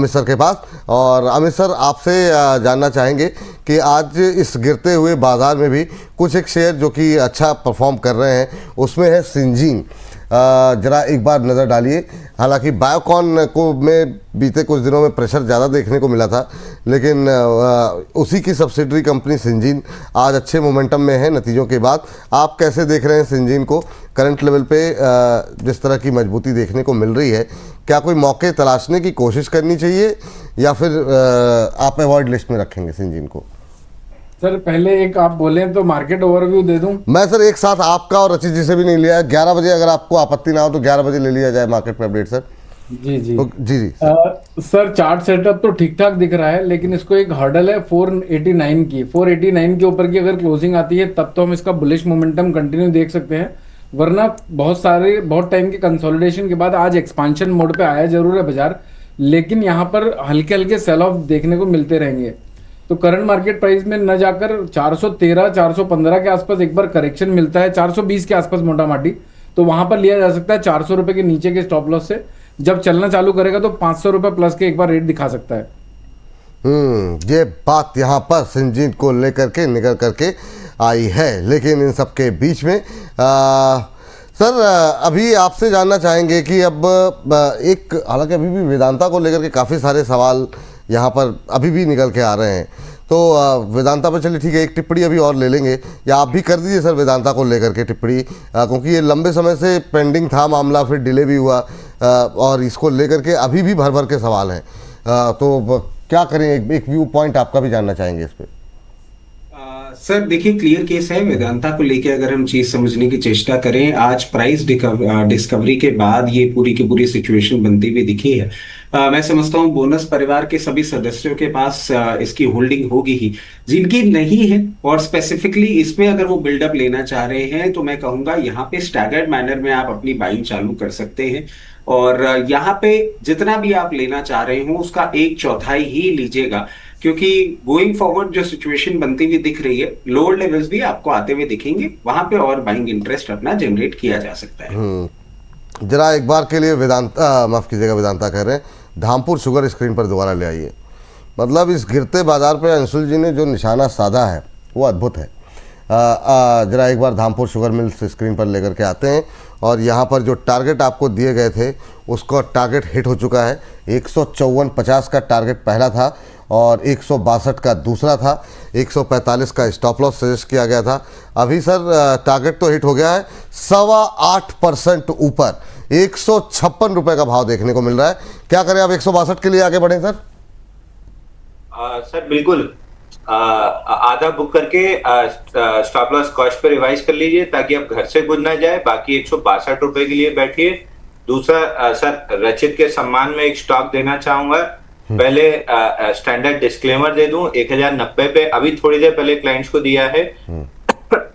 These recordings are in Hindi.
अमित सर के पास। और अमित सर, आपसे जानना चाहेंगे कि आज इस गिरते हुए बाज़ार में भी कुछ एक शेयर जो कि अच्छा परफॉर्म कर रहे हैं, उसमें है सिंजीन। ज़रा एक बार नज़र डालिए। हालांकि बायोकॉन को में बीते कुछ दिनों में प्रेशर ज़्यादा देखने को मिला था, लेकिन उसी की सब्सिडरी कंपनी सिंजीन आज अच्छे मोमेंटम में है नतीजों के बाद। आप कैसे देख रहे हैं सिंजीन को? करंट लेवल पे जिस तरह की मजबूती देखने को मिल रही है, क्या कोई मौके तलाशने की कोशिश करनी चाहिए या फिर आप अवॉइड लिस्ट में रखेंगे सिंजीन को? सर पहले एक आप बोलें तो मार्केट ओवरव्यू दे दूं। मैं सर एक साथ आपका और रचित जी से भी नहीं लिया है। 11 बजे अगर आपको आपत्ति ना हो तो 11 बजे ले लिया जाए मार्केट पे अपडेट सर। जी जी तो जी सर चार्ट सेटअप तो ठीक ठाक दिख रहा है, लेकिन इसको एक हर्डल है 489 की। 489 के ऊपर की अगर क्लोजिंग आती है तब तो हम इसका बुलिश मोमेंटम कंटिन्यू देख सकते हैं, वरना बहुत टाइम के कंसोलिडेशन के बाद आज एक्सपांशन मोड पे आया जरूर है बाजार, लेकिन यहाँ पर हल्के हल्के सेल ऑफ देखने को मिलते रहेंगे। तो करंट मार्केट प्राइस में न जाकर 413 415 के आसपास एक बार करेक्शन मिलता है, 420 के आसपास मोटा माटी, तो वहां पर लिया जा सकता है 400 रुपए के नीचे के स्टॉप लॉस से। जब चलना चालू करेगा तो 500 रुपए प्लस के एक बार रेट दिखा सकता है। ये बात यहाँ पर सिंजीन को लेकर के निकल करके आई है। लेकिन इन सबके बीच में सर अभी आपसे जानना चाहेंगे कि अब एक, हालांकि अभी भी वेदांता को लेकर के काफ़ी सारे सवाल यहाँ पर अभी भी निकल के आ रहे हैं, तो वेदांता पर चलिए ठीक है, एक टिप्पणी अभी और ले लेंगे, या आप भी कर दीजिए सर वेदांता को लेकर के टिप्पणी, क्योंकि ये लंबे समय से पेंडिंग था मामला, फिर डिले भी हुआ और इसको लेकर के अभी भी भर भर के सवाल हैं। तो क्या करें, एक व्यू पॉइंट आपका भी जानना चाहेंगे इस पर। सर देखिए, क्लियर केस है। वेदांता को लेके अगर हम चीज समझने की चेष्टा करें, आज प्राइस डिस्कवरी के बाद ये पूरी की पूरी सिचुएशन बनती हुई दिखी है। मैं समझता हूँ बोनस परिवार के सभी सदस्यों के पास इसकी होल्डिंग होगी ही, जिनकी नहीं है, और स्पेसिफिकली इसमें अगर वो बिल्डअप लेना चाह रहे हैं तो मैं कहूंगा यहाँ पे स्टैगर्ड मैनर में आप अपनी बाइंग चालू कर सकते हैं। और यहाँ पे जितना भी आप लेना चाह रहे हो उसका 1/4 ही लीजिएगा, क्योंकि गोइंग फॉरवर्ड जो सिचुएशन बनती हुई दिख रही है, लोअर लेवल्स भी आपको आते हुए दिखेंगे, वहां पे और बाइंग इंटरेस्ट अपना जनरेट किया जा सकता है। जरा एक बार के लिए वेदांता, माफ कीजिएगा वेदांता कह रहे हैं, धामपुर शुगर स्क्रीन पर दोबारा ले आइए। मतलब इस गिरते बाजार पे अंशुल जी ने जो निशाना साधा है वो अद्भुत है। जरा एक बार धामपुर शुगर मिल्स स्क्रीन पर लेकर के आते हैं, और यहाँ पर जो टारगेट आपको दिए गए थे उसका टारगेट हिट हो चुका है। 154.50 का टारगेट पहला था और 162 का दूसरा था, 145 का स्टॉप लॉस सजेस्ट किया गया था। अभी सर टारगेट तो हिट हो गया है, 8.25% ऊपर 156 रुपये का भाव देखने को मिल रहा है। क्या करें, आप 162 के लिए आगे बढ़ें सर? सर बिल्कुल, आधा बुक करके स्टॉप लॉस कॉस्ट पे रिवाइज कर लीजिए ताकि आप घर से गुज ना जाए। बाकी 162 रुपए के लिए बैठिए। दूसरा सर, रचित के सम्मान में एक स्टॉक देना चाहूंगा। पहले स्टैंडर्ड डिस्क्लेमर दे दूं, 1090 पे अभी थोड़ी देर पहले क्लाइंट्स को दिया है।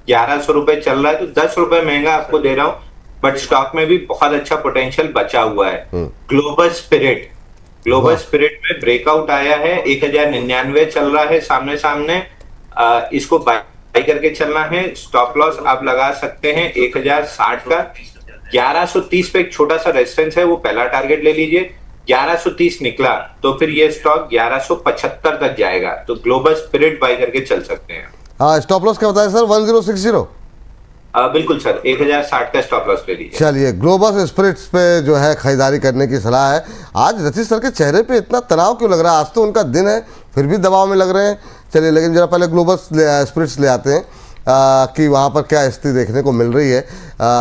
1100 रुपए चल रहा है, तो 10 रुपए महंगा आपको दे रहा हूँ, बट स्टॉक में भी बहुत अच्छा पोटेंशियल बचा हुआ है। ग्लोबल स्पिरिट में ब्रेकआउट आया है, 1099 चल रहा है सामने सामने, इसको बाय करके चलना है। स्टॉप लॉस आप लगा सकते हैं 1060 का। 1130 पे एक छोटा सा रेजिस्टेंस है, वो पहला टारगेट ले लीजिए। 1130 निकला तो फिर ये स्टॉक 1175 तक जाएगा, तो ग्लोबल स्पिरिट बाय करके चल सकते हैं। हाँ, स्टॉप लॉस क्या बताया सर? 1060। बिल्कुल सर, 1060 का स्टॉप लॉस ले लीजिए। चलिए, ग्लोबल स्पिरिट्स पे जो है खरीदारी करने की सलाह है। आज रचित सर के चेहरे पे इतना तनाव क्यों लग रहा है? आज तो उनका दिन है, फिर भी दबाव में लग रहे हैं। चलिए, लेकिन जरा पहले ग्लोबल स्पिरिट्स ले आते हैं कि वहाँ पर क्या स्थिति देखने को मिल रही है।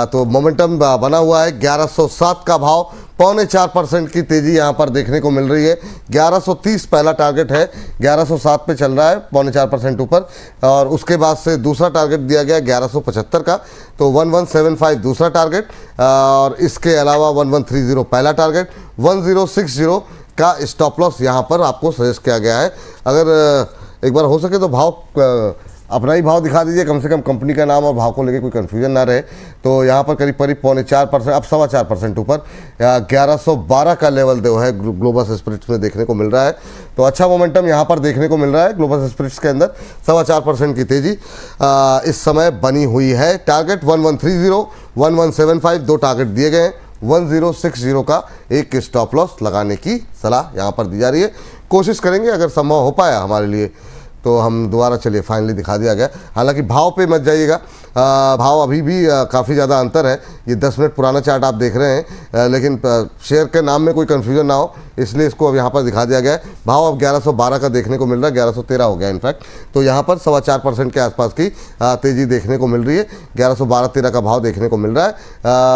तो मोमेंटम बना हुआ है, 1107 का भाव, 0.25% की तेज़ी यहाँ पर देखने को मिल रही है। 1130 पहला टारगेट है, 1107 पे चल रहा है, 0.25% ऊपर, और उसके बाद से दूसरा टारगेट दिया गया 1175 का, तो 1175 दूसरा टारगेट, और इसके अलावा 1130 पहला टारगेट, 1060 का स्टॉप लॉस यहाँ पर आपको सजेस्ट किया गया है। अगर एक बार हो सके तो भाव अपना ही भाव दिखा दीजिए, कम से कम कंपनी का नाम और भाव को लेके कोई कन्फ्यूजन ना रहे। तो यहाँ पर करीब 0.4%, अब 4.25% ऊपर 1112 का लेवल जो है ग्लोबल स्पिरिट्स में देखने को मिल रहा है। तो अच्छा मोमेंटम यहाँ पर देखने को मिल रहा है ग्लोबल स्पिरिट्स के अंदर। 4.25% की तेज़ी इस समय बनी हुई है। टारगेट 1130, 1175 दो टारगेट दिए गए हैं, 1060 का एक स्टॉप लॉस लगाने की सलाह यहाँ पर दी जा रही है। कोशिश करेंगे अगर संभव हो पाया हमारे लिए तो हम दोबारा, चलिए फाइनली दिखा दिया गया। हालांकि भाव पे मत जाइएगा, भाव अभी भी काफ़ी ज़्यादा अंतर है। ये 10 मिनट पुराना चार्ट आप देख रहे हैं, लेकिन शेयर के नाम में कोई कन्फ्यूजन ना हो इसलिए इसको अब यहाँ पर दिखा दिया गया है। भाव अब 1112 का देखने को मिल रहा है, 1113 हो गया इनफैक्ट। तो यहाँ पर 4.25% के आसपास की तेज़ी देखने को मिल रही है। 1112-13 का भाव देखने को मिल रहा है।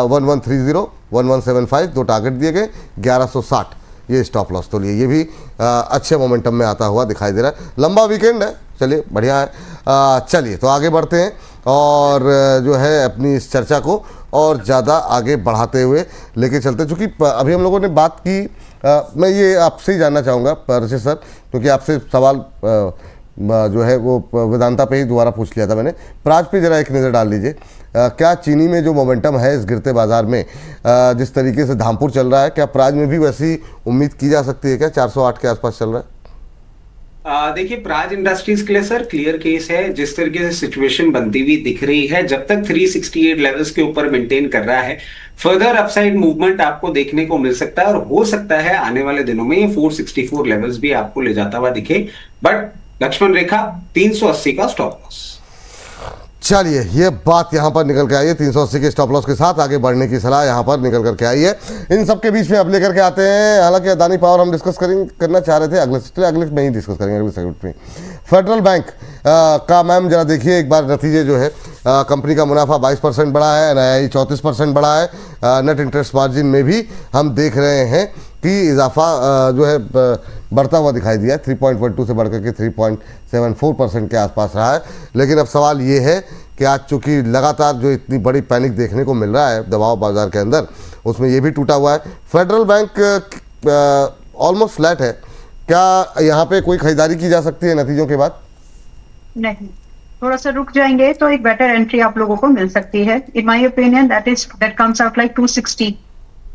1130, 1175 दो टारगेट दिए गए, 1160 ये स्टॉप लॉस तो लिए। ये भी अच्छे मोमेंटम में आता हुआ दिखाई दे रहा है। लंबा वीकेंड है, चलिए बढ़िया है। चलिए तो आगे बढ़ते हैं और जो है अपनी इस चर्चा को और ज़्यादा आगे बढ़ाते हुए लेके चलते हैं। चूँकि अभी हम लोगों ने बात की, मैं ये आपसे ही जानना चाहूँगा रचित सर, क्योंकि आपसे सवाल जो है वो वेदांता पे ही दोबारा पूछ लिया था मैंने। प्राज पे जरा एक नज़र डाल लीजिए। क्या चीनी में जो मोमेंटम है इस गिरते बाजार में, जिस तरीके से धामपुर चल रहा है, क्या प्राज में भी वैसी उम्मीद की जा सकती है? क्या 408 के आसपास चल रहा है? देखिए, प्राज इंडस्ट्रीज के लिए सर क्लियर केस है। जिस तरीके से सिचुएशन बनती हुई दिख रही है, जब तक 368 लेवल्स के ऊपर मेंटेन कर रहा है, फर्दर अपसाइड मूवमेंट आपको देखने को मिल सकता है और हो सकता है आने वाले दिनों में ये 464 लेवल्स भी आपको ले जाता हुआ दिखे। बट लक्ष्मण रेखा 380 का स्टॉप लॉस। चलिए ये बात यहाँ पर निकल के आई है। 380 के स्टॉप लॉस के साथ आगे बढ़ने की सलाह यहाँ पर निकल करके आई है। इन सब के बीच में अब लेकर के आते हैं, हालांकि अदानी पावर हम डिस्कस करना चाह रहे थे अगले में ही डिस्कस करेंगे, अगले सेगमेंट में। फेडरल बैंक का मैम जरा देखिए एक बार नतीजे जो है, कंपनी का मुनाफा 22% बढ़ा है, NII 34% बढ़ा है। नेट इंटरेस्ट मार्जिन में भी हम देख रहे हैं कि इजाफा जो है बढ़ता हुआ दिखाई दिया है। 3.12 से बढ़कर के 3.74% के आसपास रहा है। लेकिन अब सवाल ये है कि आज चूँकि लगातार जो इतनी बड़ी पैनिक देखने को मिल रहा है दबाव बाजार के अंदर, उसमें ये भी टूटा हुआ है। फेडरल बैंक ऑलमोस्ट फ्लैट है। क्या यहाँ पे कोई खरीदारी की जा सकती है नतीजों के बाद? नहीं, थोड़ा सा रुक जाएंगे तो एक बेटर एंट्री आप लोगों को मिल सकती है। In my opinion that comes out like 260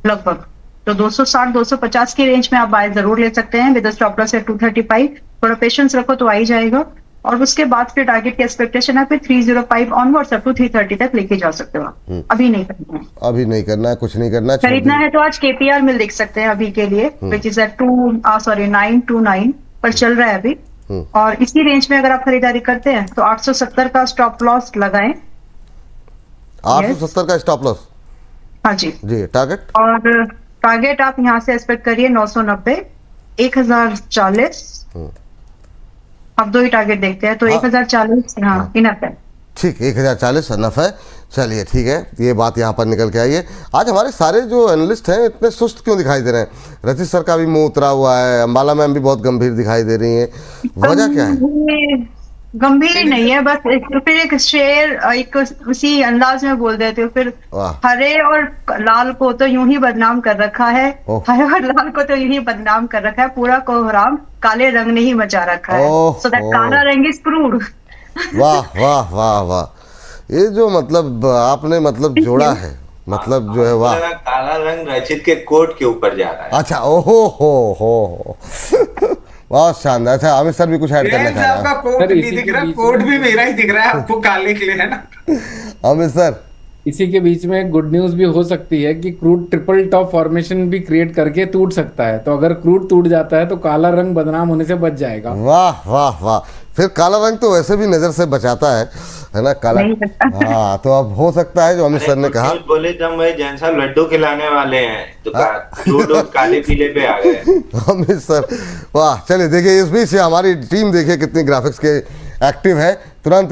लगभग। तो 260-250 की रेंज में आप बाय जरूर ले सकते हैं विद स्टॉप लॉस एट 235। थोड़ा पेशेंस रखो तो आ ही जाएगा। और उसके बाद फिर टारगेट की एक्सपेक्टेशन है फिर 305 ऑनवर्ड्स अप टू 330 तक लेके जा सकते हो आप। अभी नहीं करना है, अभी नहीं करना है, कुछ नहीं करना है। खरीदना है तो आज KPR मिल देख सकते हैं अभी के लिए, विच इज एट 929 पर चल रहा है अभी। और इसी रेंज में अगर आप खरीदारी करते हैं तो 870 का स्टॉप लॉस लगाएं। 870 का स्टॉप लॉस, हाँ जी। टारगेट? और टारगेट आप यहाँ से एक्सपेक्ट करिए 990, 1040। अब दो ही टारगेट देखते हैं तो 1040 हाँ इनफ है। ठीक, 1040 इनफ है। चलिए ठीक है, ये बात यहाँ पर निकल के आई है। आज हमारे सारे जो एनालिस्ट हैं इतने सुस्त क्यों दिखाई दे रहे हैं? रचित सर का भी मुंह उतरा हुआ है, अंबाला मैम भी बहुत गंभीर दिखाई दे रही हैं, वजह क्या है? गंभीर ही नहीं है, बस फिर एक शेर एक उसी अंदाज में बोल देते हो। फिर हरे और लाल को तो यूं ही बदनाम कर रखा है, हरे और लाल को तो यूं ही बदनाम कर रखा है, पूरा कोहराम काले रंग ने ही मचा रखा है। सो दैट काला रंग इज क्रूड। वाह वाह वाह वाह, ये जो मतलब आपने मतलब जोड़ा है, मतलब जो है वाह। काला रंग रचित के कोट के ऊपर जा रहा है। अच्छा, ओहो हो बहुत शानदार। अच्छा, अमित सर भी कुछ ऐड करना चाह रहे हैं? कोट भी दिख रहा है, कोट भी मेरा ही दिख रहा है आपको काले के लिए, है ना? अमित सर, इसी के बीच में गुड न्यूज भी हो सकती है कि क्रूड ट्रिपल टॉप फॉर्मेशन भी क्रिएट करके टूट सकता है। तो अगर क्रूड टूट जाता है तो काला रंग बदनाम होने से बच जाएगा। वाह वाह वाह। फिर काला रंग तो वैसे भी नजर से बचाता है ना काला। हाँ, तो अब हो सकता है जो अमित सर ने कहा, बोले जब भाई जैन साहब लड्डू खिलाने वाले हैं तो काले पीले पे आ गए अमित सर। वाह, चलिए देखिए इस बीच हमारी टीम देखिए कितनी ग्राफिक्स के एक्टिव है। तुरंत